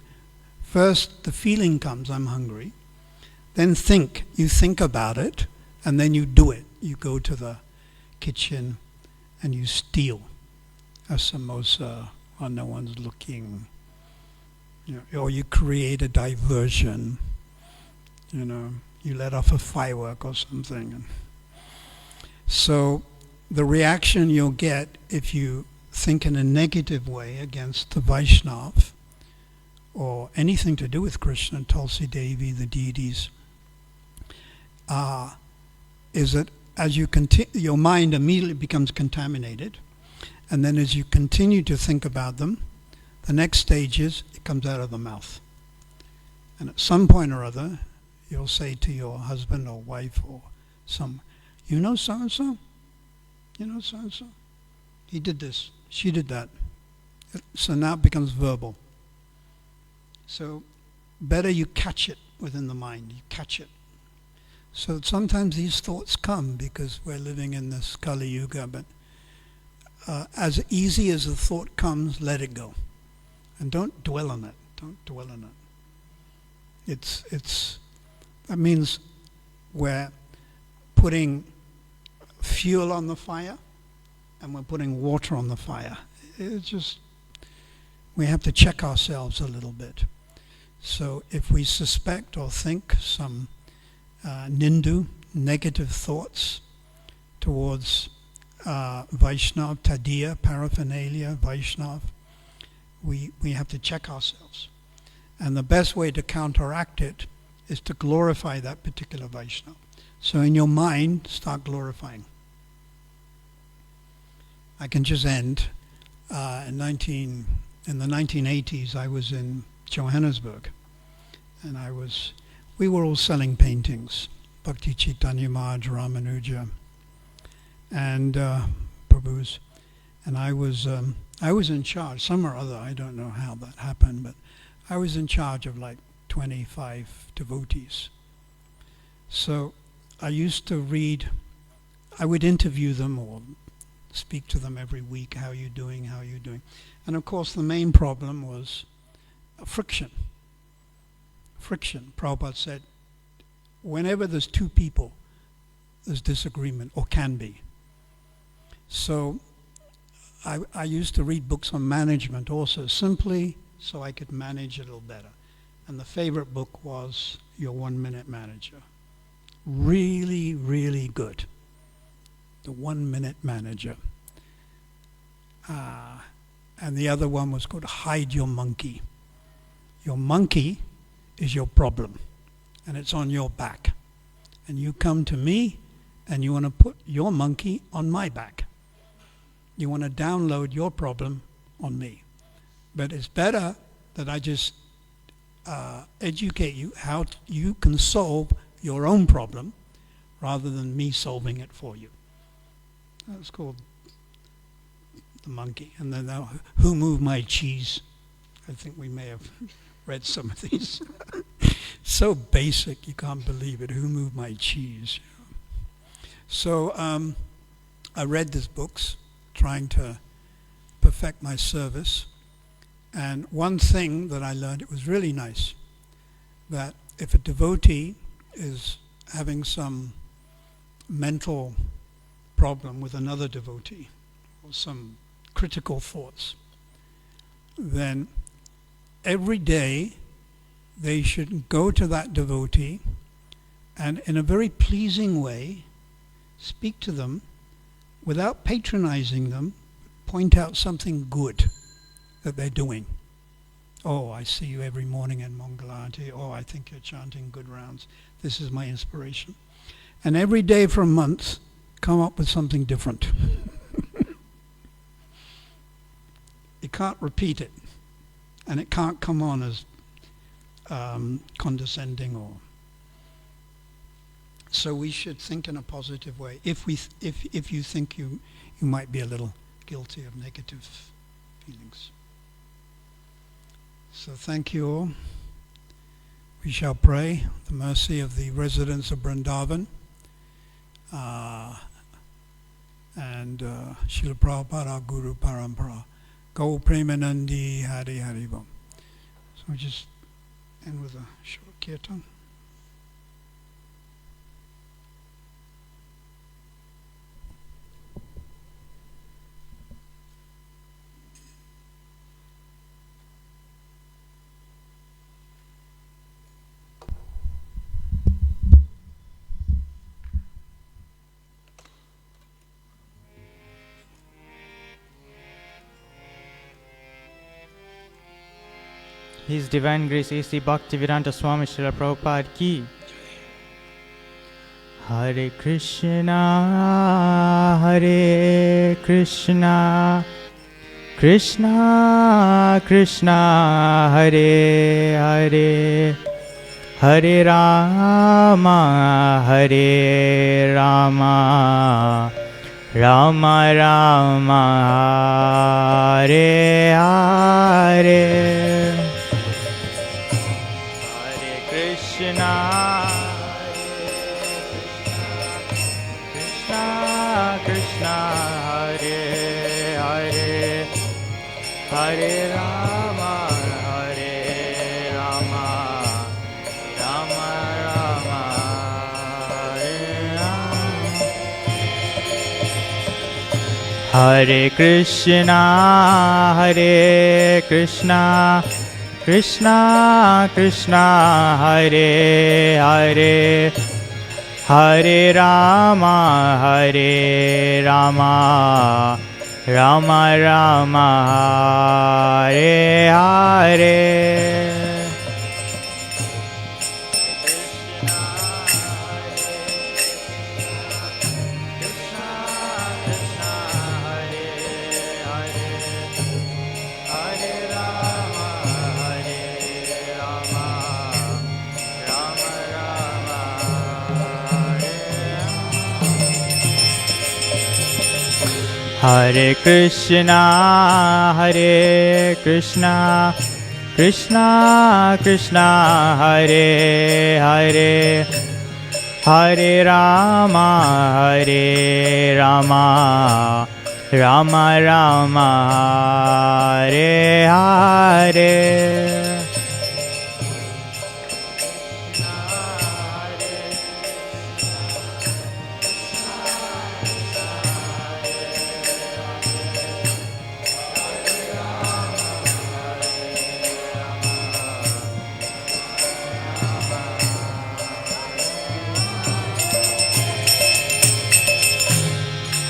Speaker 3: First, the feeling comes, I'm hungry. Then think. You think about it, and then you do it. You go to the kitchen, and you steal a samosa while no one's looking. You know, or you create a diversion. You know, you let off a firework or something. And so the reaction you'll get if you think in a negative way against the Vaishnav or anything to do with Krishna, Tulsi Devi, the deities, is that as you your mind immediately becomes contaminated, and then as you continue to think about them, the next stage is it comes out of the mouth. And at some point or other, you'll say to your husband or wife or you know so-and-so? You know so-and-so? He did this. She did that. So now it becomes verbal. So better you catch it within the mind. You catch it. So sometimes these thoughts come because we're living in this Kali Yuga, but as easy as the thought comes, let it go. And don't dwell on it. Don't dwell on it. That means we're putting fuel on the fire and we're putting water on the fire. It's just, we have to check ourselves a little bit. So if we suspect or think some nindu, negative thoughts towards Vaishnav, Tadiya, paraphernalia, Vaishnav, we have to check ourselves. And the best way to counteract it is to glorify that particular Vaishnav. So in your mind, start glorifying. I can just end. In the 1980s, I was in Johannesburg, and we were all selling paintings, Bhakti Chaitanya Maharaj, Ramanuja, and Prabhu's, and I was in charge, some or other, I don't know how that happened, but I was in charge of like 25 devotees. So I used to I would interview them or speak to them every week, how you doing? And of course the main problem was friction. Prabhupada said, whenever there's two people, there's disagreement, or can be. So I used to read books on management also, simply so I could manage a little better. And the favorite book was Your 1 Minute Manager. Really, really good. The 1 Minute Manager. And the other one was called Hide Your Monkey. Your monkey is your problem, and it's on your back. And you come to me, and you want to put your monkey on my back. You want to download your problem on me. But it's better that I just educate you how you can solve your own problem rather than me solving it for you. That's called the monkey. And then Who Moved My Cheese? I think we may have read some of these. So basic, you can't believe it. Who moved my cheese? So I read these books, trying to perfect my service. And one thing that I learned, it was really nice, that if a devotee is having some mental problem with another devotee, or some critical thoughts, then every day they should go to that devotee and in a very pleasing way speak to them without patronizing them, point out something good that they're doing. Oh, I see you every morning in Mangalarti. Oh, I think you're chanting good rounds. This is my inspiration. And every day for a month, come up with something different. You can't repeat it. And it can't come on as condescending or... So we should think in a positive way. If you think you might be a little guilty of negative feelings. So thank you all. We shall pray the mercy of the residents of Vrindavan and Srila Prabhupada, our Guru Parampara. Go Premanandi Hari Hari Bam. So we just end with a short kirtan.
Speaker 1: His Divine Grace A.C. Bhaktivedanta Swami Srila Prabhupada ki. Hare Krishna, Hare Krishna, Krishna Krishna, Hare Hare, Hare Rama, Hare Rama, Rama Rama, Hare Hare. Krishna, Krishna Krishna, Hare Hare, Hare Rama, Hare Rama, Rama Rama, Hare Hare. Hare Krishna, Hare Krishna, Krishna Krishna, Hare Hare, Hare Rama, Hare Rama, Rama Rama, Hare Hare. Hare Krishna, Hare Krishna, Krishna Krishna, Hare Hare, Hare Rama, Hare Rama, Rama Rama, Hare Hare.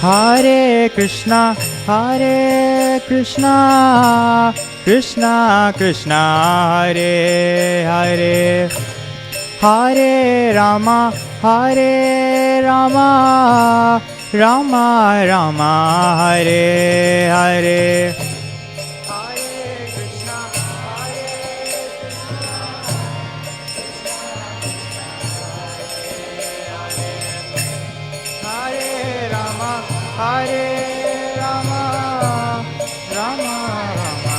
Speaker 1: Hare Krishna, Hare Krishna, Krishna Krishna, Hare Hare, Hare Rama, Hare Rama, Rama Rama, Hare Hare. Hare Rama, Rama Rama,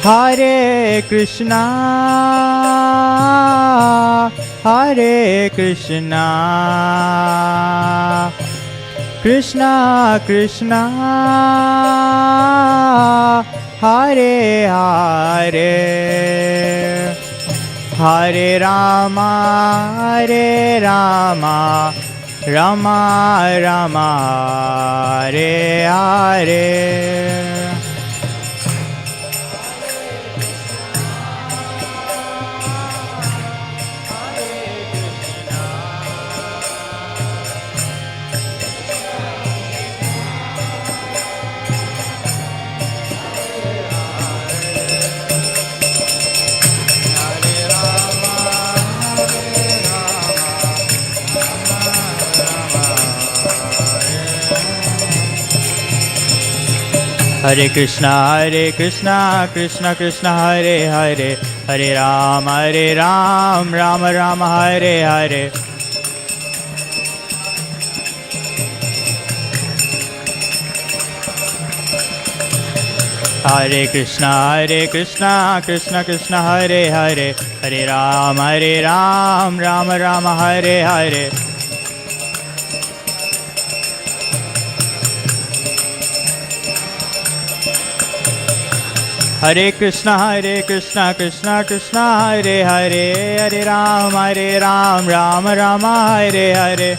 Speaker 1: Hare Krishna, Hare Krishna, Krishna Krishna, Hare Hare, Hare Rama, Hare Rama, Rama Rama, Hare Hare. Hare Krishna, Krishna Krishna, Hare Hare, Hare Ram, Ram Ram, Hare Hare. Hare Krishna, Krishna Krishna, Hare Hare, Hare Ram, Ram Ram, Hare Hare. Hare Krishna, Krishna Krishna, Hare Hare, Hare Ram, Ram Ram, Hare Hare.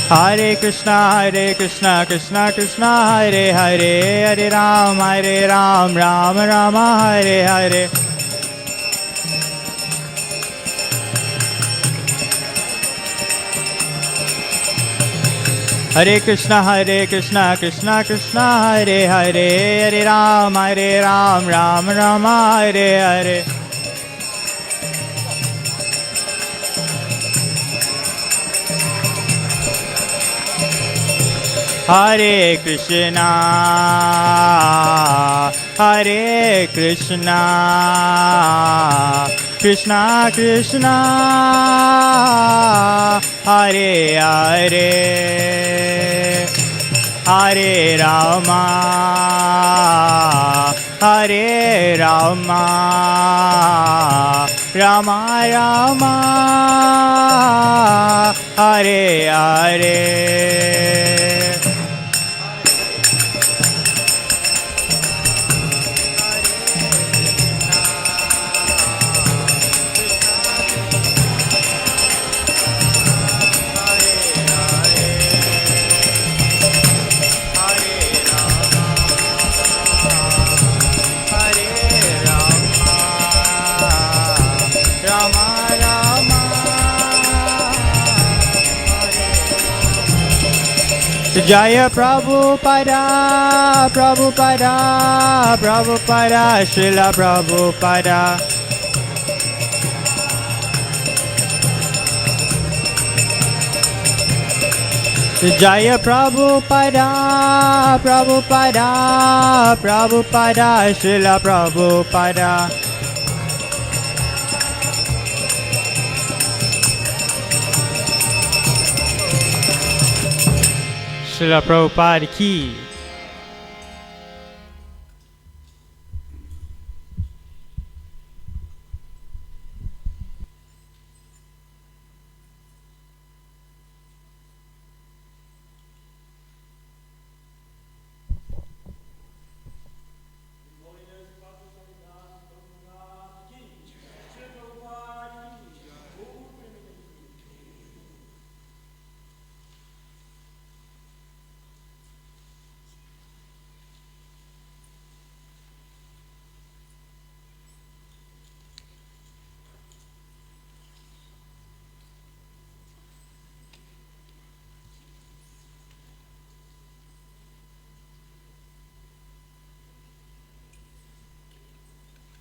Speaker 1: Hare Krishna, Krishna Krishna, Hare Hare, Hare Ram, Ram Ram, Hare Hare. Hare Krishna, Krishna Krishna, Hare Hare, Hare Ram, Ram Ram, Hare Hare. Hare Krishna, Krishna Krishna, Hare Hare, Hare Rama, Rama Rama, Hare Hare. Jaya Prabhupada, Prabhupada, Prabhupada, Srila Prabhupada. Jaya Prabhupada, Prabhupada, Prabhupada, Srila Prabhupada. Srila Prabhupada ki